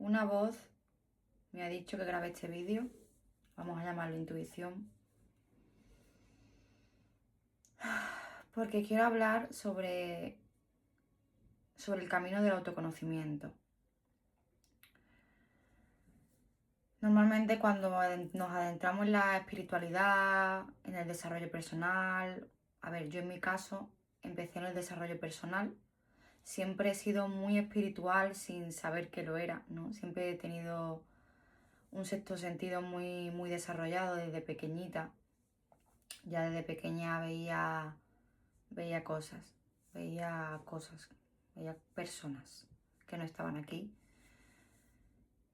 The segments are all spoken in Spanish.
Una voz me ha dicho que grabe este vídeo, vamos a llamarlo intuición, porque quiero hablar sobre el camino del autoconocimiento. Normalmente cuando nos adentramos en la espiritualidad, en el desarrollo personal, a ver, yo en mi caso empecé en el desarrollo personal, siempre he sido muy espiritual sin saber que lo era, ¿no? Siempre he tenido un sexto sentido muy desarrollado desde pequeñita. Ya desde pequeña veía cosas, veía personas que no estaban aquí.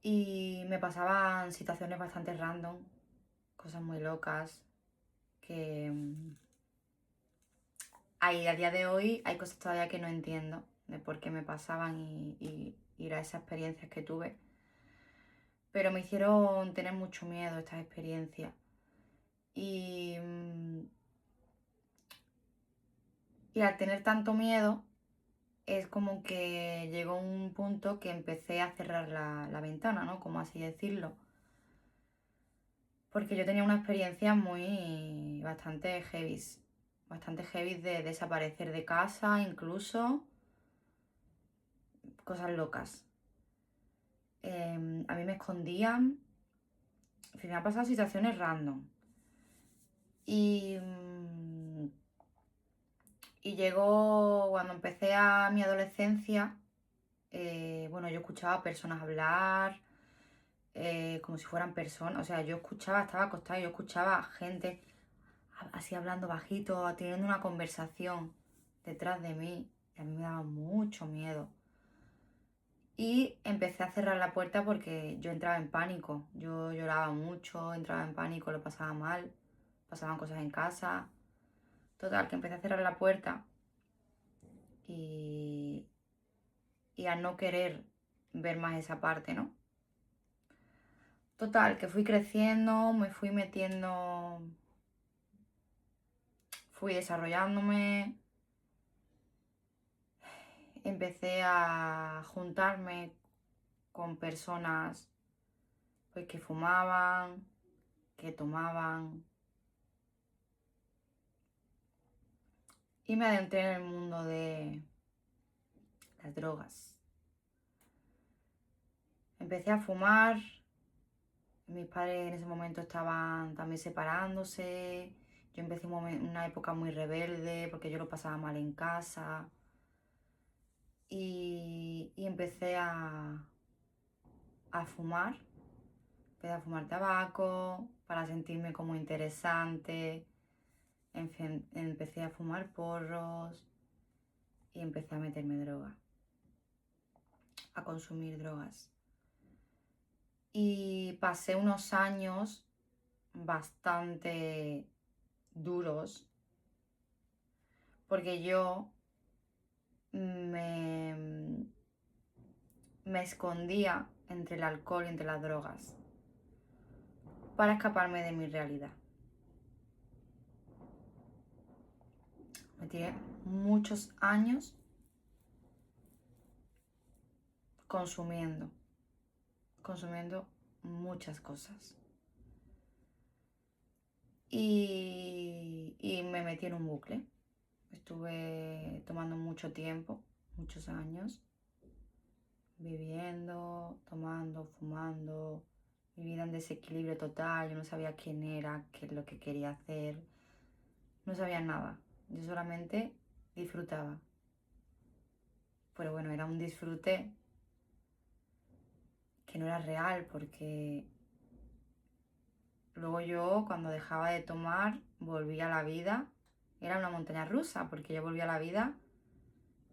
Y me pasaban situaciones bastante random, cosas muy locas, que a día de hoy hay cosas todavía que no entiendo de por qué me pasaban y era esas experiencias que tuve. Pero me hicieron tener mucho miedo estas experiencias. Y, y al tener tanto miedo, es como que llegó un punto que empecé a cerrar la ventana, ¿no? Como así decirlo. Porque yo tenía una experiencia bastante heavy de desaparecer de casa, incluso cosas locas. A mí me escondían, en fin, me han pasado situaciones random. Y, y llegó cuando empecé a mi adolescencia, bueno, yo escuchaba a personas hablar, como si fueran personas. O sea, yo escuchaba, estaba acostada y yo escuchaba gente así hablando bajito, teniendo una conversación detrás de mí. Y a mí me daba mucho miedo. Y empecé a cerrar la puerta porque yo entraba en pánico. Yo lloraba mucho, entraba en pánico, lo pasaba mal, pasaban cosas en casa. Total, que empecé a cerrar la puerta y, y a no querer ver más esa parte, ¿no? Total, que fui creciendo, me fui metiendo, fui desarrollándome, empecé a juntarme con personas pues, que fumaban, que tomaban, y me adentré en el mundo de las drogas. Empecé a fumar, mis padres en ese momento estaban también separándose, yo empecé una época muy rebelde porque yo lo pasaba mal en casa y empecé a fumar. Empecé a fumar tabaco para sentirme como interesante. Empecé a fumar porros y empecé a meterme droga, a consumir drogas. Y pasé unos años bastante duros porque yo me, me escondía entre el alcohol y entre las drogas para escaparme de mi realidad. Me tiré muchos años consumiendo muchas cosas. Y me metí en un bucle. Estuve tomando mucho tiempo, muchos años, viviendo, tomando, fumando, mi vida en desequilibrio total. Yo no sabía quién era, qué es lo que quería hacer, no sabía nada. Yo solamente disfrutaba. Pero bueno, era un disfrute que no era real porque luego yo cuando dejaba de tomar volvía a la vida. Era una montaña rusa porque yo volvía a la vida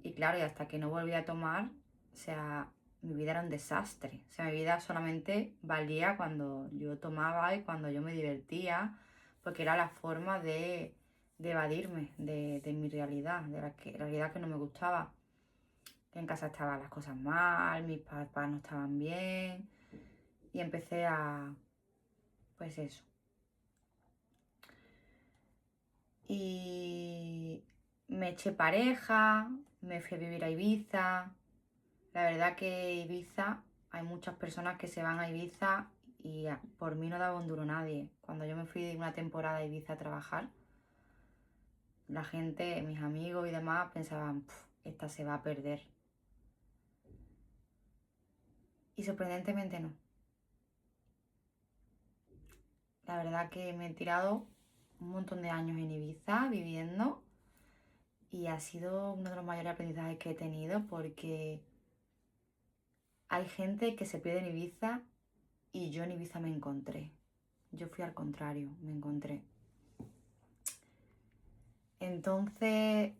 y claro, y hasta que no volvía a tomar, o sea, mi vida era un desastre. O sea, mi vida solamente valía cuando yo tomaba y cuando yo me divertía, porque era la forma de evadirme de mi realidad, de la realidad que no me gustaba. Que en casa estaban las cosas mal, mis papás no estaban bien y empecé pues eso. Y me eché pareja, me fui a vivir a Ibiza. La verdad que Ibiza hay muchas personas que se van a Ibiza y por mí no daba un duro nadie. Cuando yo me fui de una temporada a Ibiza a trabajar, la gente, mis amigos y demás pensaban, esta se va a perder. Y sorprendentemente no. La verdad que me he tirado un montón de años en Ibiza viviendo y ha sido uno de los mayores aprendizajes que he tenido porque hay gente que se pierde en Ibiza y yo en Ibiza me encontré. Yo fui al contrario, me encontré. Entonces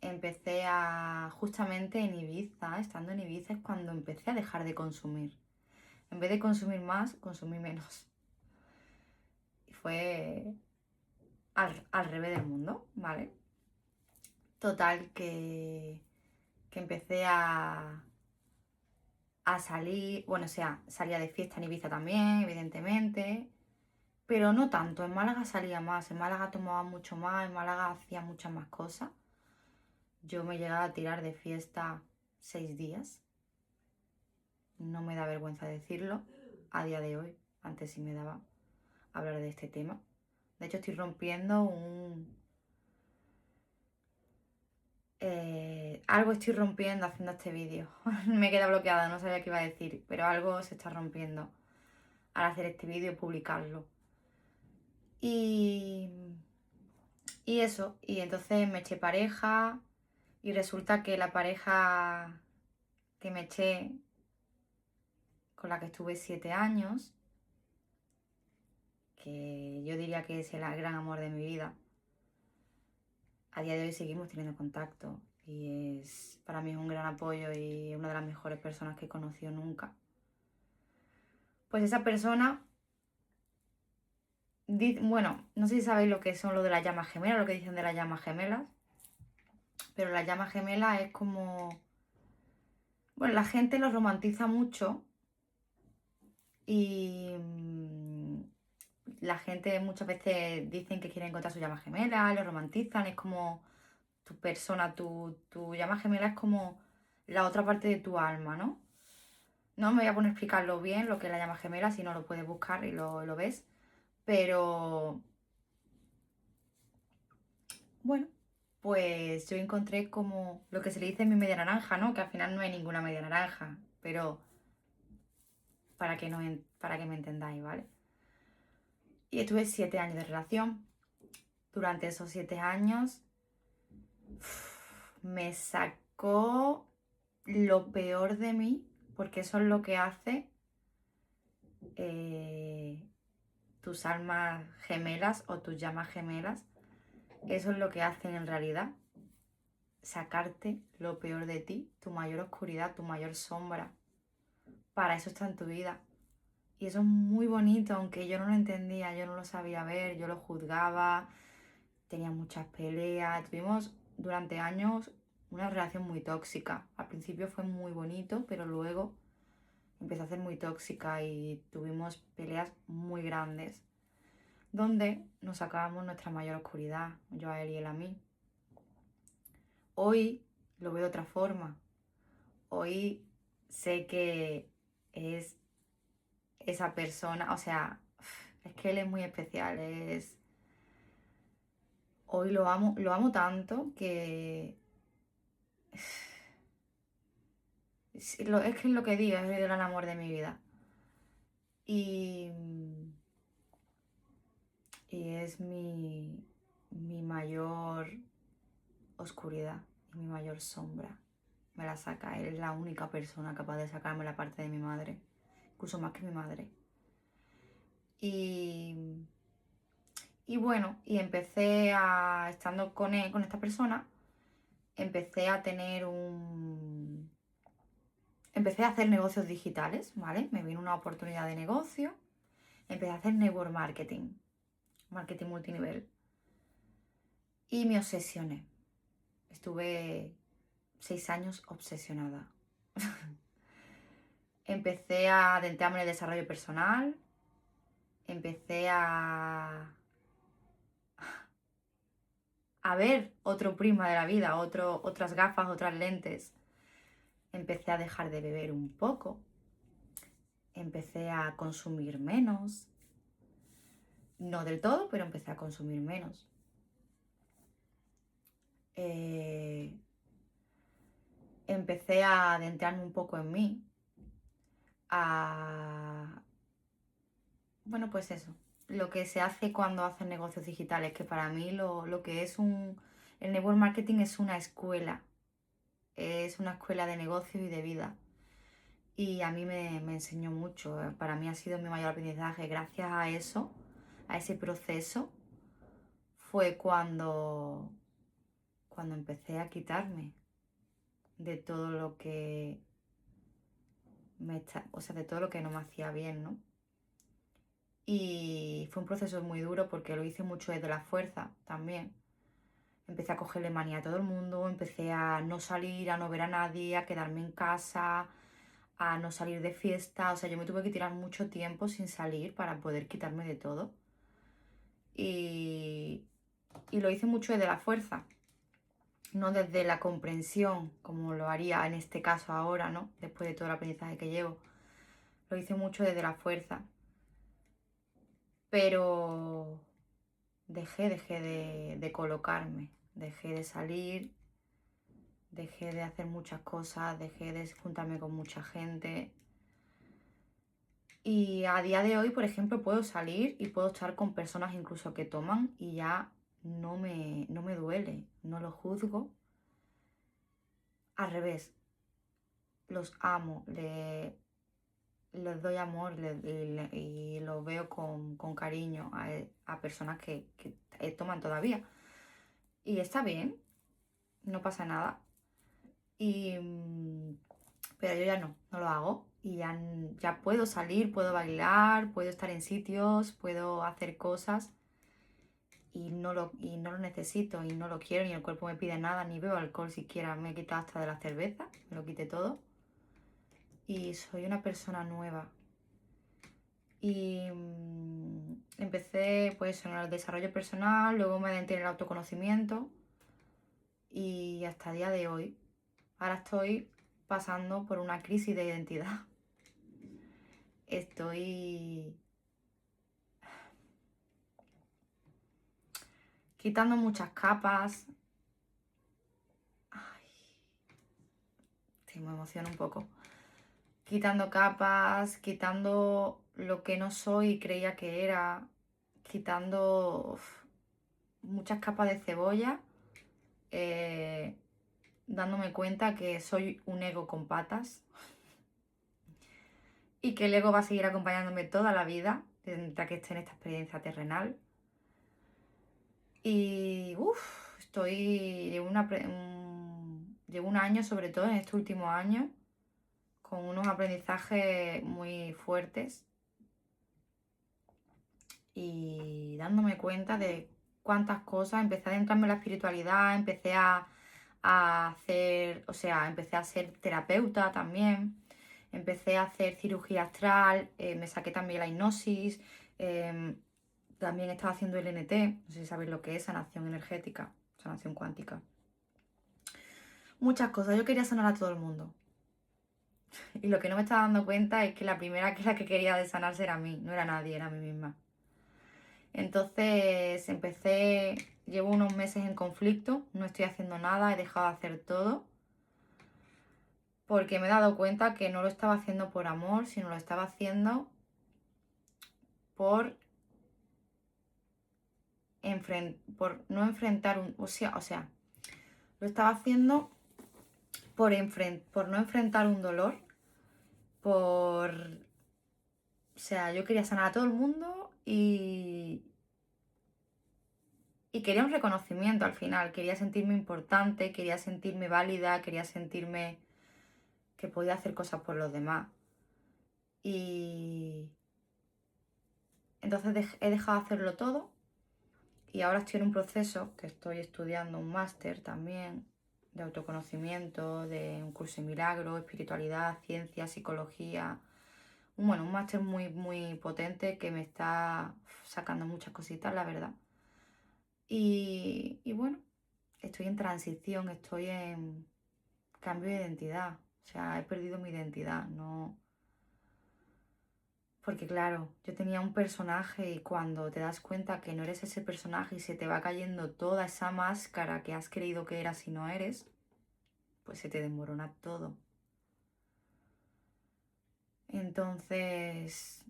empecé a, justamente en Ibiza, estando en Ibiza es cuando empecé a dejar de consumir. En vez de consumir más, consumí menos. Y fue al revés del mundo, ¿vale? Total, que empecé a salir, bueno, o sea, salía de fiesta en Ibiza también, evidentemente, pero no tanto. En Málaga salía más, en Málaga tomaba mucho más, en Málaga hacía muchas más cosas. Yo me llegaba a tirar de fiesta 6 días. No me da vergüenza decirlo a día de hoy. Antes sí me daba hablar de este tema. De hecho, estoy rompiendo algo estoy rompiendo haciendo este vídeo. Me queda bloqueada, no sabía qué iba a decir, pero algo se está rompiendo al hacer este vídeo y publicarlo. Y, y eso, y entonces me eché pareja y resulta que la pareja que me eché, con la que estuve 7 años, que yo diría que es el gran amor de mi vida, a día de hoy seguimos teniendo contacto y para mí es un gran apoyo y una de las mejores personas que he conocido nunca. Pues esa persona, bueno, no sé si sabéis lo que son lo de las llamas gemelas, lo que dicen de las llamas gemelas, pero las llamas gemelas es como, bueno, la gente lo romantiza mucho y la gente muchas veces dicen que quieren encontrar su llama gemela, lo romantizan, es como tu persona, tu llama gemela es como la otra parte de tu alma, ¿no? No me voy a poner a explicarlo bien lo que es la llama gemela, si no lo puedes buscar y lo ves. Pero bueno, pues yo encontré como lo que se le dice mi media naranja, ¿no? Que al final no hay ninguna media naranja, pero para que, no, para que me entendáis, ¿vale? Y estuve 7 años de relación. Durante esos 7 años me sacó lo peor de mí, porque eso es lo que hace tus almas gemelas o tus llamas gemelas. Eso es lo que hacen en realidad, sacarte lo peor de ti, tu mayor oscuridad, tu mayor sombra. Para eso está en tu vida. Y eso es muy bonito, aunque yo no lo entendía, yo no lo sabía ver, yo lo juzgaba, tenía muchas peleas, tuvimos durante años una relación muy tóxica. Al principio fue muy bonito, pero luego empezó a ser muy tóxica y tuvimos peleas muy grandes, donde nos sacábamos nuestra mayor oscuridad, yo a él y él a mí. Hoy lo veo de otra forma. Hoy sé que es esa persona, o sea, es que él es muy especial, hoy lo amo tanto que es que es lo que digo, es el gran amor de mi vida. Y, y es mi mayor oscuridad y mi mayor sombra. Me la saca, él es la única persona capaz de sacarme la parte de mi madre, incluso más que mi madre. Y, y bueno, y empecé a, estando con él, con esta persona, empecé a tener empecé a hacer negocios digitales, ¿vale? Me vino una oportunidad de negocio, empecé a hacer network marketing, marketing multinivel. Y me obsesioné. Estuve 6 años obsesionada. Empecé a adentrarme en el desarrollo personal, empecé a ver otro prisma de la vida, otras gafas, otras lentes. empecé a dejar de beber un poco, empecé a consumir menos, no del todo, pero empecé a consumir menos. Empecé a adentrarme un poco en mí, a... Bueno, pues eso, lo que se hace cuando haces negocios digitales, que para mí lo que es el network marketing es una escuela de negocios y de vida. Y a mí me enseñó mucho, para mí ha sido mi mayor aprendizaje. Gracias a eso, a ese proceso, fue cuando empecé a quitarme de todo lo que o sea, de todo lo que no me hacía bien, ¿no? Y fue un proceso muy duro porque lo hice mucho desde la fuerza también. Empecé a cogerle manía a todo el mundo, empecé a no salir, a no ver a nadie, a quedarme en casa, a no salir de fiesta. O sea, yo me tuve que tirar mucho tiempo sin salir para poder quitarme de todo. Y, y lo hice mucho desde la fuerza, no desde la comprensión, como lo haría en este caso ahora, ¿no? Después de todo el aprendizaje que llevo. Lo hice mucho desde la fuerza. Pero dejé de colocarme, dejé de salir, dejé de hacer muchas cosas, dejé de juntarme con mucha gente. Y a día de hoy, por ejemplo, puedo salir y puedo estar con personas incluso que toman y ya no me duele, no lo juzgo. Al revés, los amo, les doy amor y los veo con cariño a personas que toman todavía. Y está bien, no pasa nada. Y, pero yo ya no lo hago. Y ya puedo salir, puedo bailar, puedo estar en sitios, puedo hacer cosas y no lo necesito y no lo quiero, ni el cuerpo me pide nada, ni bebo alcohol siquiera. Me he quitado hasta de la cerveza, me lo quité todo. Y soy una persona nueva. Y empecé pues en el desarrollo personal, luego me adentré en el autoconocimiento y hasta el día de hoy. Ahora estoy pasando por una crisis de identidad. Estoy quitando muchas capas. Ay, sí, me emociona un poco. Quitando capas, quitando lo que no soy y creía que era, quitando muchas capas de cebolla, eh, dándome cuenta que soy un ego con patas y que el ego va a seguir acompañándome toda la vida, mientras que esté en esta experiencia terrenal. Y llevo un año, sobre todo en este último año, con unos aprendizajes muy fuertes y dándome cuenta de cuántas cosas. Empecé a adentrarme en la espiritualidad, a hacer, o sea, empecé a ser terapeuta también, empecé a hacer cirugía astral, me saqué también la hipnosis, también estaba haciendo el NT, no sé si sabéis lo que es sanación energética, sanación cuántica. Muchas cosas, yo quería sanar a todo el mundo. Y lo que no me estaba dando cuenta es que la primera que la que quería de sanarse era a mí, no era nadie, era a mí misma. Entonces llevo unos meses en conflicto, no estoy haciendo nada, he dejado de hacer todo, porque me he dado cuenta que no lo estaba haciendo por amor, sino lo estaba haciendo por, por no enfrentar o sea, lo estaba haciendo por no enfrentar un dolor, por... O sea, yo quería sanar a todo el mundo y quería un reconocimiento al final, quería sentirme importante, quería sentirme válida, quería sentirme que podía hacer cosas por los demás. Y entonces he dejado de hacerlo todo y ahora estoy en un proceso que estoy estudiando un máster también de autoconocimiento, de un curso de milagro, espiritualidad, ciencia, psicología. Bueno, un máster muy potente que me está sacando muchas cositas, la verdad. Y bueno, estoy en transición, estoy en cambio de identidad. O sea, he perdido mi identidad, no... Porque claro, yo tenía un personaje y cuando te das cuenta que no eres ese personaje y se te va cayendo toda esa máscara que has creído que eras y no eres, pues se te desmorona todo. Entonces,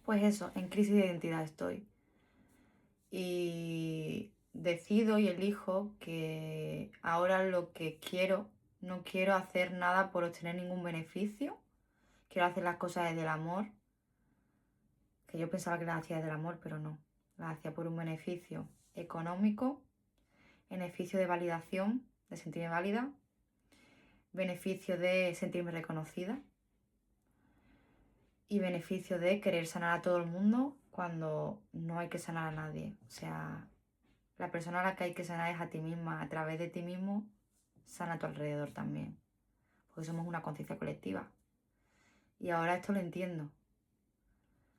pues eso, en crisis de identidad estoy. Y decido y elijo que ahora lo que quiero, no quiero hacer nada por obtener ningún beneficio, quiero hacer las cosas desde el amor, que yo pensaba que las hacía desde el amor, pero no, las hacía por un beneficio económico, beneficio de validación, de sentirme válida, beneficio de sentirme reconocida y beneficio de querer sanar a todo el mundo cuando no hay que sanar a nadie. O sea, la persona a la que hay que sanar es a ti misma. A través de ti mismo, sana a tu alrededor también. Porque somos una conciencia colectiva. Y ahora esto lo entiendo.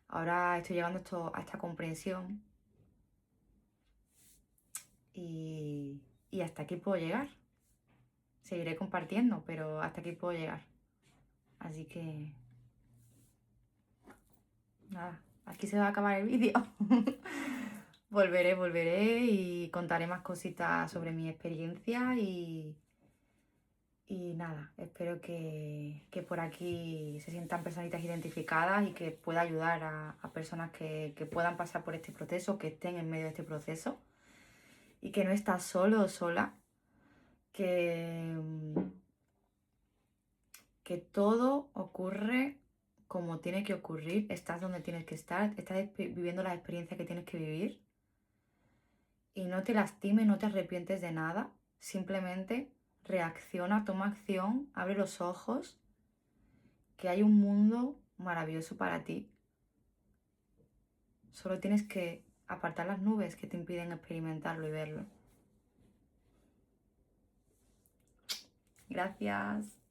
Ahora estoy llegando a esta comprensión. Y hasta aquí puedo llegar. Seguiré compartiendo, pero hasta aquí puedo llegar. Así que... nada, aquí se va a acabar el vídeo. Volveré y contaré más cositas sobre mi experiencia y nada, espero que por aquí se sientan personitas identificadas y que pueda ayudar a personas que puedan pasar por este proceso, que estén en medio de este proceso y que no estás solo o sola, que, que todo ocurre como tiene que ocurrir, estás donde tienes que estar, estás viviendo la experiencia que tienes que vivir y no te lastimes, no te arrepientes de nada, simplemente reacciona, toma acción, abre los ojos, que hay un mundo maravilloso para ti. Solo tienes que apartar las nubes que te impiden experimentarlo y verlo. Gracias.